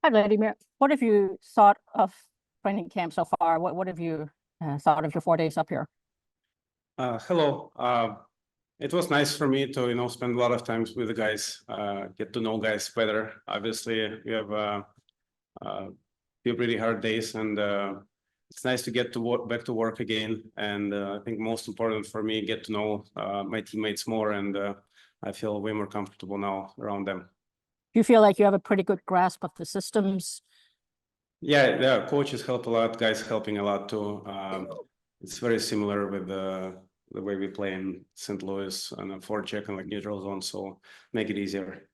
Hi, Vladimir. What have you thought of training camp so far? What have you thought of your 4 days up here? Hello. It was nice for me to, spend a lot of times with the guys, get to know guys better. Obviously, we have few pretty hard days, and it's nice to get to back to work again. And I think most important for me, get to know my teammates more, and I feel way more comfortable now around them. Do you feel like you have a pretty good grasp of the systems? Yeah, coaches help a lot, guys helping a lot too. It's very similar with the way we play in St. Louis on a forecheck and like neutral zone, so make it easier.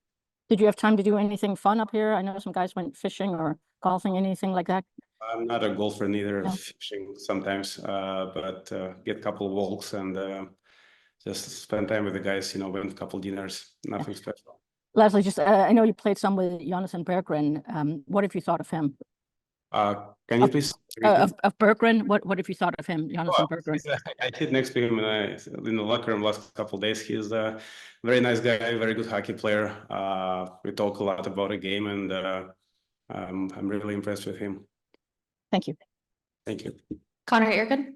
Did you have time to do anything fun up here? I know some guys went fishing or golfing, anything like that. I'm not a golfer, neither No. fishing sometimes, but get a couple of walks and just spend time with the guys, went a couple dinners, nothing special. Leslie, just I know you played some with Jonathan Berggren. What have you thought of him? Can you please of Berggren? What have you thought of him, Jonathan Berggren? I sit next to him in the locker room last couple of days. He's a very nice guy, very good hockey player. We talk a lot about the game, and I'm really impressed with him. Thank you. Thank you. Connor, you're good.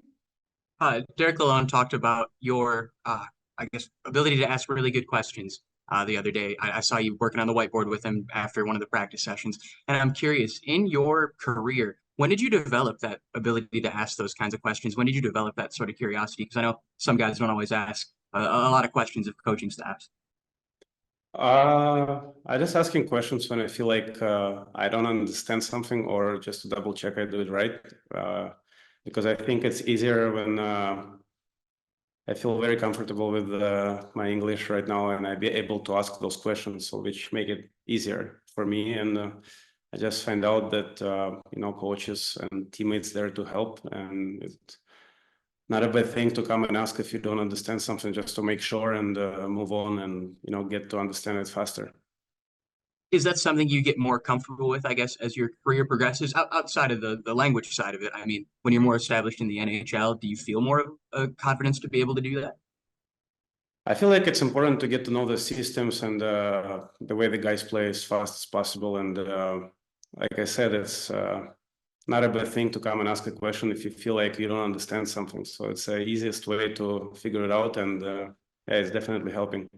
Derek Lalonde talked about your, I guess, ability to ask really good questions the other day. I saw you working on the whiteboard with him after one of the practice sessions. And I'm curious, in your career, when did you develop that ability to ask those kinds of questions? When did you develop that sort of curiosity? Because I know some guys don't always ask a lot of questions of coaching staffs. I just asking questions when I feel like I don't understand something, or just to double check I do it right. Because I think it's easier when I feel very comfortable with my English right now, and I'd be able to ask those questions, so which make it easier for me. And I just find out that coaches and teammates there to help, and it's not a bad thing to come and ask if you don't understand something, just to make sure and move on and get to understand it faster. Is that something you get more comfortable with, I guess, as your career progresses outside of the language side of it? I mean, when you're more established in the NHL, do you feel more confidence to be able to do that? I feel like it's important to get to know the systems and the way the guys play as fast as possible. And like I said, it's not a bad thing to come and ask a question if you feel like you don't understand something. So it's the easiest way to figure it out. And yeah, it's definitely helping.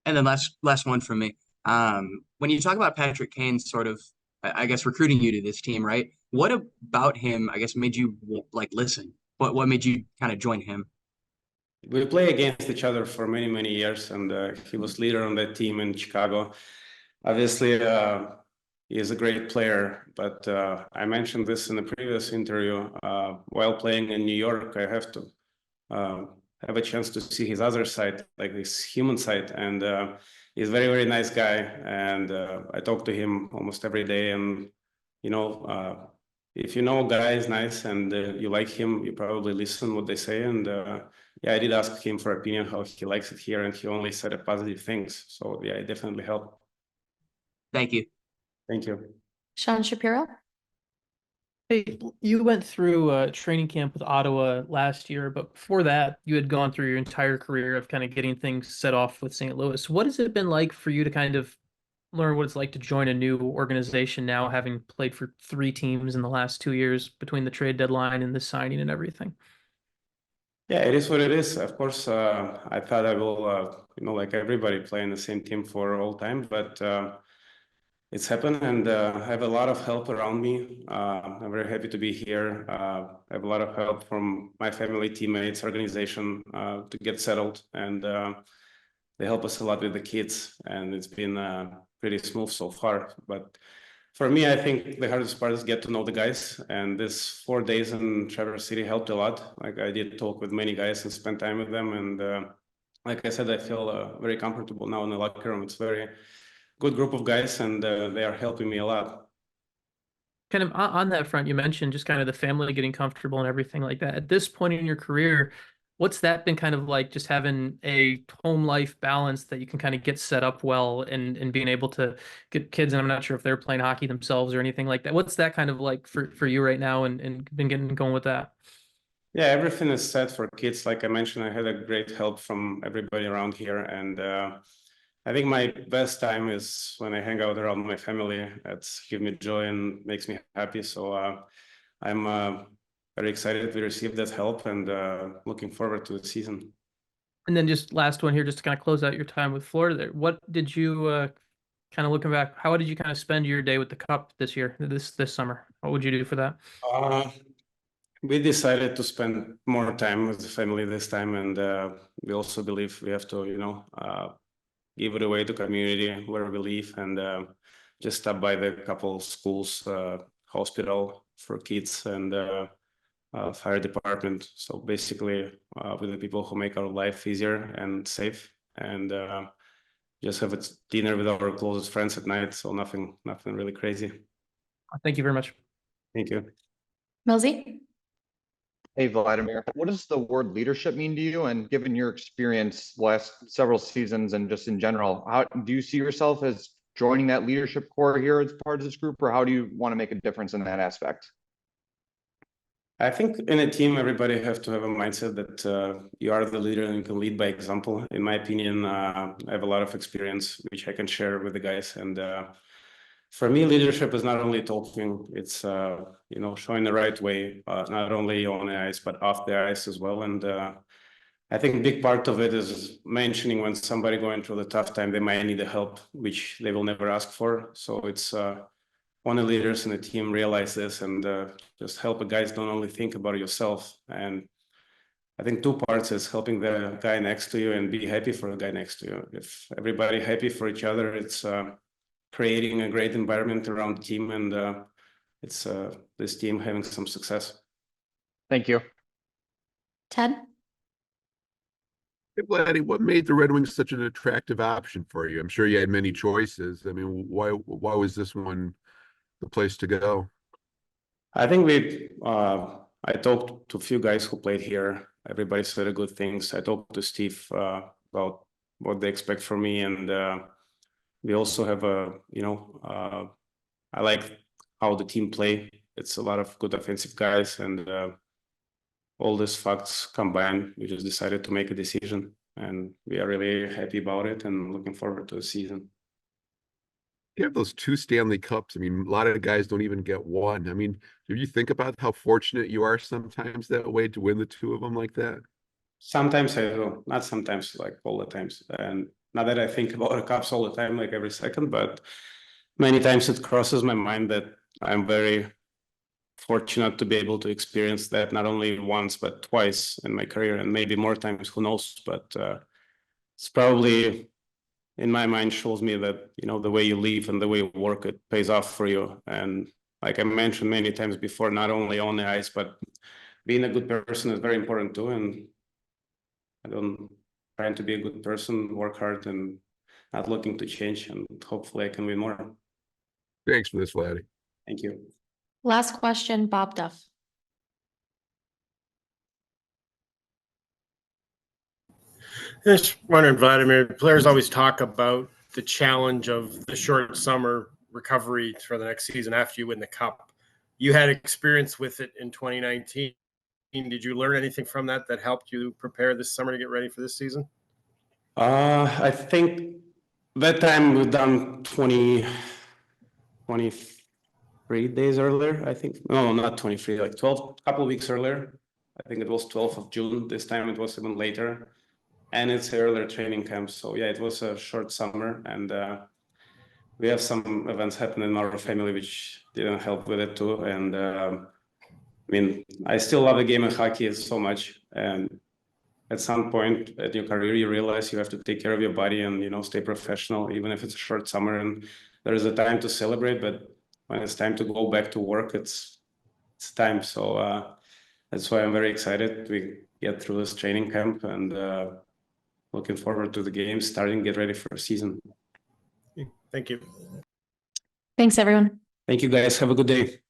And then last one from me. When you talk about Patrick Kane sort of, I guess, recruiting you to this team, right? What about him, I guess, made you listen? What made you kind of join him? We play against each other for many, many years, and he was leader on that team in Chicago. Obviously, he is a great player, but I mentioned this in the previous interview. While playing in New York, I have to have a chance to see his other side, like his human side, and he's a very, very nice guy, and I talk to him almost every day. And if you know a guy is nice and you like him, you probably listen what they say. And yeah, I did ask him for opinion how he likes it here, and he only said positive things. So yeah, it definitely helped. Thank you. Thank you. Sean Shapiro. Hey, you went through training camp with Ottawa last year, but before that, you had gone through your entire career of kind of getting things set off with St. Louis. What has it been like for you to kind of learn what it's like to join a new organization now, having played for 3 teams in the last 2 years between the trade deadline and the signing and everything? Yeah, it is what it is. Of course, I thought I will, like everybody, play in the same team for all time, but it's happened, and I have a lot of help around me. I'm very happy to be here. I have a lot of help from my family, teammates, organization to get settled, and they help us a lot with the kids, and it's been pretty smooth so far. But for me, I think the hardest part is get to know the guys, and this 4 days in Traverse City helped a lot. Like, I did talk with many guys and spend time with them, and like I said, I feel very comfortable now in the locker room. It's very good group of guys, and they are helping me a lot. Kind of on that front, you mentioned just kind of the family getting comfortable and everything like that. At this point in your career, what's that been kind of like, just having a home life balance that you can kind of get set up well, and being able to get kids, and I'm not sure if they're playing hockey themselves or anything like that. What's that kind of like for you right now, and been getting going with that? Yeah, everything is set for kids. Like I mentioned, I had a great help from everybody around here, and I think my best time is when I hang out around my family. That's give me joy and makes me happy. So I'm very excited to receive that help and looking forward to the season. And then just last one here, just to kind of close out your time with Florida there. What did you kind of looking back, how did you kind of spend your day with the Cup this year, this summer? What would you do for that? We decided to spend more time with the family this time, and we also believe we have to, give it away to community where we live, and just stop by the couple schools, hospital for kids, and fire department. So basically, with the people who make our life easier and safe, and just have a dinner with our closest friends at night. So nothing really crazy. Thank you very much. Thank you. Millsy? Hey, Vladimir, what does the word leadership mean to you? And given your experience last several seasons and just in general, how do you see yourself as joining that leadership core here as part of this group, or how do you want to make a difference in that aspect? I think in a team, everybody have to have a mindset that you are the leader and you can lead by example. In my opinion, I have a lot of experience which I can share with the guys. And for me, leadership is not only talking; it's showing the right way, not only on the ice but off the ice as well. And I think a big part of it is mentioning when somebody going through the tough time, they might need the help, which they will never ask for. So it's one of the leaders in the team realize this and just help the guys don't only think about yourself. And I think two parts is helping the guy next to you and be happy for the guy next to you. If everybody happy for each other, it's creating a great environment around the team, and it's this team having some success. Thank you. Ted? Hey, Vladdy, what made the Red Wings such an attractive option for you? I'm sure you had many choices. I mean, why was this one the place to go? I think I talked to a few guys who played here. Everybody said good things. I talked to Steve about what they expect from me, and we also have I like how the team play. It's a lot of good offensive guys, and all these facts combined, we just decided to make a decision, and we are really happy about it and looking forward to the season. You have those 2 Stanley Cups. I mean, a lot of guys don't even get one. I mean, do you think about how fortunate you are sometimes that way to win the 2 of them like that? Sometimes I do, not sometimes, like all the times. And not that I think about the cups all the time, like every second, but many times it crosses my mind that I'm very fortunate to be able to experience that not only once, but twice in my career, and maybe more times, who knows. But it's probably, in my mind, shows me that, the way you live and the way you work, it pays off for you. And like I mentioned many times before, not only on the ice, but being a good person is very important too. And I don't trying to be a good person, work hard, and not looking to change. And hopefully I can win more. Thanks for this, Vladdy. Thank you. Last question, Bob Duff. Just wondering, Vladimir, players always talk about the challenge of the short summer recovery for the next season after you win the Cup. You had experience with it in 2019. Did you learn anything from that helped you prepare this summer to get ready for this season? I think that time we've done 23 days earlier, I think. No, not 23, like 12, couple of weeks earlier. I think it was 12th of June. This time it was even later. And it's earlier training camp. So yeah, it was a short summer, and we have some events happening in our family which didn't help with it too. And I still love the game of hockey so much. And at some point in your career, you realize you have to take care of your body and, stay professional, even if it's a short summer and there is a time to celebrate. But when it's time to go back to work, it's time. So that's why I'm very excited to get through this training camp, and looking forward to the games starting, get ready for a season. Thank you. Thanks, everyone. Thank you, guys. Have a good day.